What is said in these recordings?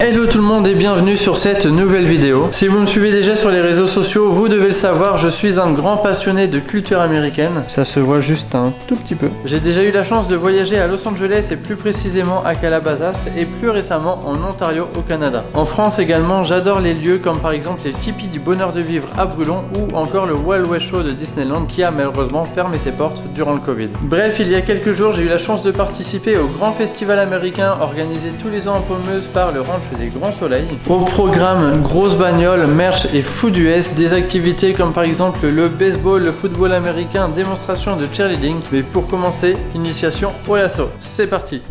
Hello tout le monde et bienvenue sur cette nouvelle vidéo. Si vous me suivez déjà sur les réseaux sociaux, vous devez le savoir, je suis un grand passionné de culture américaine. Ça se voit juste un tout petit peu. J'ai déjà eu la chance de voyager à Los Angeles et plus précisément à Calabasas et plus récemment en Ontario au Canada. En France également, j'adore les lieux comme par exemple les tipis du bonheur de vivre à Brulon ou encore le Wild West Show de Disneyland qui a malheureusement fermé ses portes durant le Covid. Bref, il y a quelques jours, j'ai eu la chance de participer au grand festival américain organisé tous les ans en Paumeuse par le Ranch des Grands Soleils. Au programme, grosse bagnole, merch et food US, des activités comme par exemple le baseball, le football américain, démonstration de cheerleading. Mais pour commencer, initiation au lasso. C'est parti!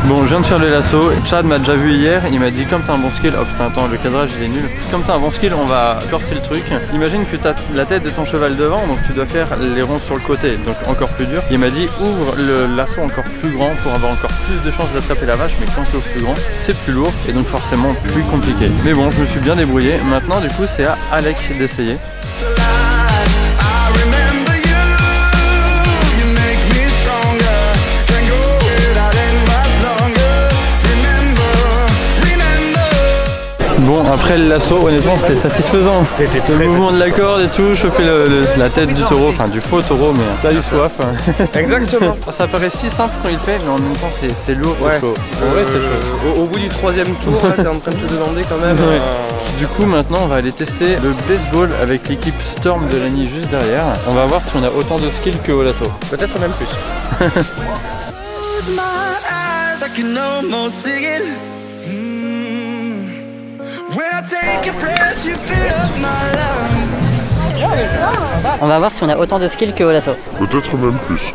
Bon, je viens de faire le lasso. Chad m'a déjà vu hier, il m'a dit comme t'as un bon skill, oh putain attends le cadrage il est nul. Comme t'as un bon skill, on va corser le truc. Imagine que t'as la tête de ton cheval devant, donc tu dois faire les ronds sur le côté, donc encore plus dur. Il m'a dit ouvre le lasso encore plus grand pour avoir encore plus de chances d'attraper la vache, mais quand tu ouvres plus grand, c'est plus lourd et donc forcément plus compliqué. Mais bon, je me suis bien débrouillé. Maintenant du coup c'est à Alec d'essayer. Bon, après le lasso, honnêtement, c'était satisfaisant. C'était très le mouvement satisfaisant. de la corde et tout, chauffer la tête du taureau, enfin du faux taureau, mais t'as eu soif. Exactement. Ça paraît si simple quand il fait, mais en même temps, c'est lourd, Ouais. c'est chaud. En vrai, c'est chaud. Au bout du troisième tour, là, t'es en train de te demander quand même. Ouais. Du coup, maintenant, on va aller tester le baseball avec l'équipe Storm de Lani juste derrière. On va voir si on a autant de skills que au lasso. Peut-être même plus. On va voir si on a autant de skills que au lasso. Peut-être même plus.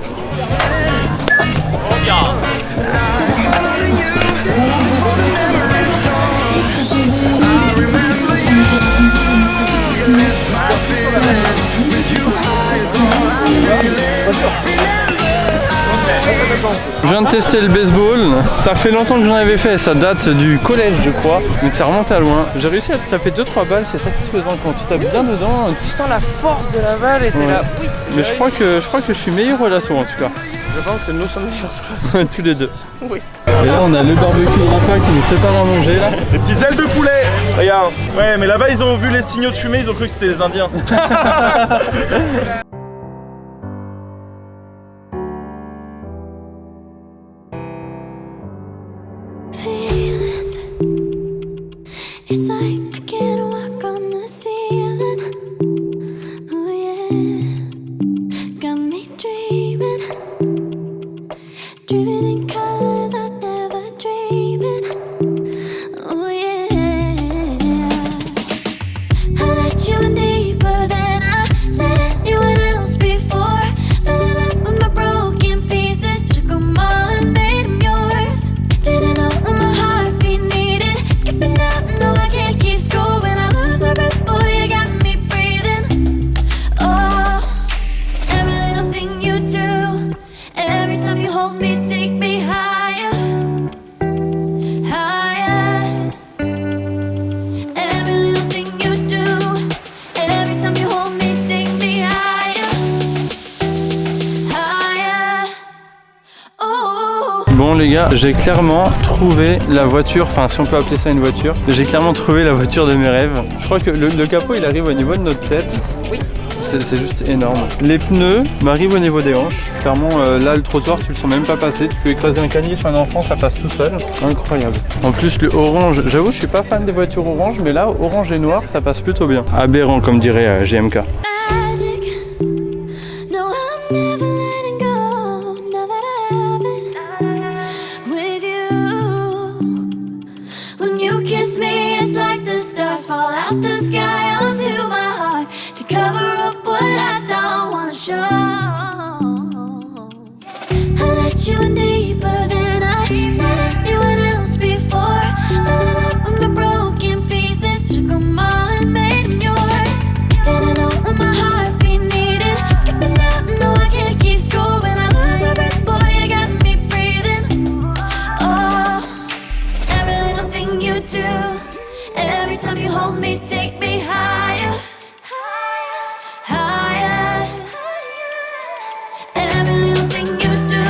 Je viens de tester le baseball, ça fait longtemps que j'en avais fait, ça date du collège je crois, donc ça remonte à loin. J'ai réussi à te taper 2-3 balles, c'est satisfaisant quand tu tapes bien dedans. Tu sens la force de la balle et t'es là. Oui, mais je crois que je suis meilleur au lasso en tout cas. Je pense que nous sommes meilleurs sur la Tous les deux. Oui. Et là on a le barbecue de Rafa qui nous prépare à manger là. Les petites ailes de poulet. Regarde. Ouais mais là-bas ils ont vu les signaux de fumée, ils ont cru que c'était les Indiens. It's like I can't walk on the ceiling. Oh yeah, got me dreaming, dreaming in colors I never dreamed in. Oh yeah, I let you in deeper than I let anyone else before. Fell in love with my broken pieces, took them all and made them yours. Didn't know what my heartbeat needed, skipping out. No, I can't keep score when I lose my breath. Boy, you got me breathing. Oh, every little thing you do, every time you hold me, take me higher, higher. Every little thing you do, every time you hold me, take me higher, higher. Oh. Bon les gars, j'ai clairement trouvé la voiture, enfin si on peut appeler ça une voiture, j'ai clairement trouvé la voiture de mes rêves. Je crois que le capot il arrive au niveau de notre tête. Oui. C'est juste énorme. Les pneus m'arrivent au niveau des hanches. Clairement là le trottoir tu le sens même pas passer. Tu peux écraser un canier sur un enfant, ça passe tout seul. Incroyable. En plus le orange, j'avoue je suis pas fan des voitures orange, mais là orange et noir ça passe plutôt bien. Aberrant comme dirait GMK. Magic. No, I'm never letting go. Now that I have it with you. When you kiss me, it's like the stars fall out the sky onto my let you in deeper than I let anyone else before. Fell in love with my broken pieces, took them all and made yours. Didn't know what my heartbeat needed, skipping out, no I can't keep score. When I lose my breath, boy, you got me breathing. Oh, every little thing you do, every time you hold me, take me higher, higher. Every little thing you do,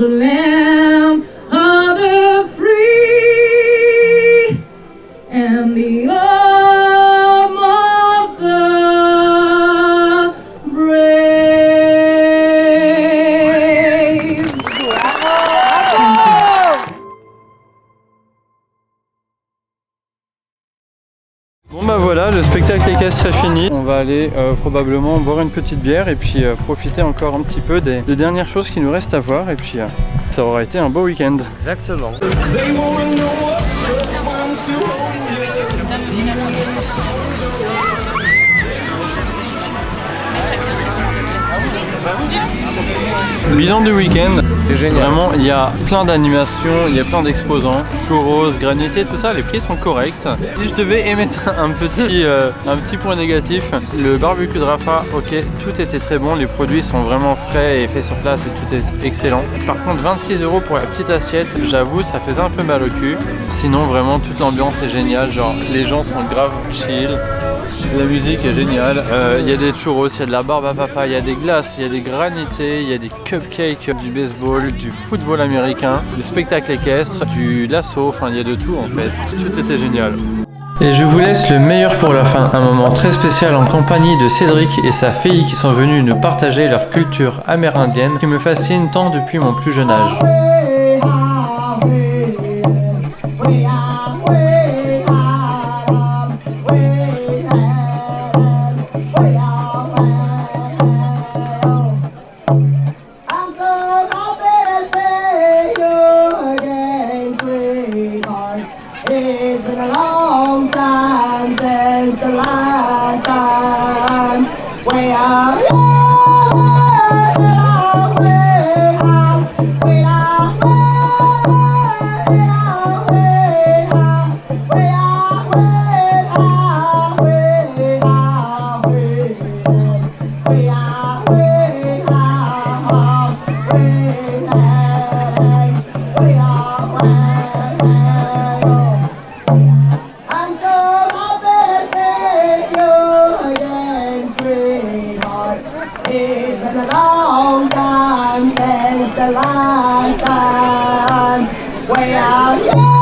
the land of the free and the home of the brave. Bon bah voilà, le spectacle équestre est fini. On va aller probablement boire une petite bière et puis profiter encore un petit peu des dernières choses qui nous restent à voir et puis ça aura été un beau week-end. Exactement. Bilan du week-end, C'est génial. vraiment il y a plein d'animations, il y a plein d'exposants, churros, granités, tout ça, les prix sont corrects. Si je devais émettre un petit point négatif, le barbecue de Rafa, ok, tout était très bon, les produits sont vraiment frais et faits sur place et tout est excellent. Par contre 26 € pour la petite assiette, j'avoue ça faisait un peu mal au cul. Sinon vraiment toute l'ambiance est géniale, genre les gens sont grave chill. La musique est géniale, il y a des churros, il y a de la barbe à papa, il y a des glaces, il y a des granités, il y a des cupcakes, du baseball, du football américain, du spectacle équestre, du lasso, enfin il y a de tout en fait, tout était génial. Et je vous laisse le meilleur pour la fin, un moment très spécial en compagnie de Cédric et sa fille qui sont venus nous partager leur culture amérindienne qui me fascine tant depuis mon plus jeune âge. It's been a long time since the last time we are It's been a long time since the last time we are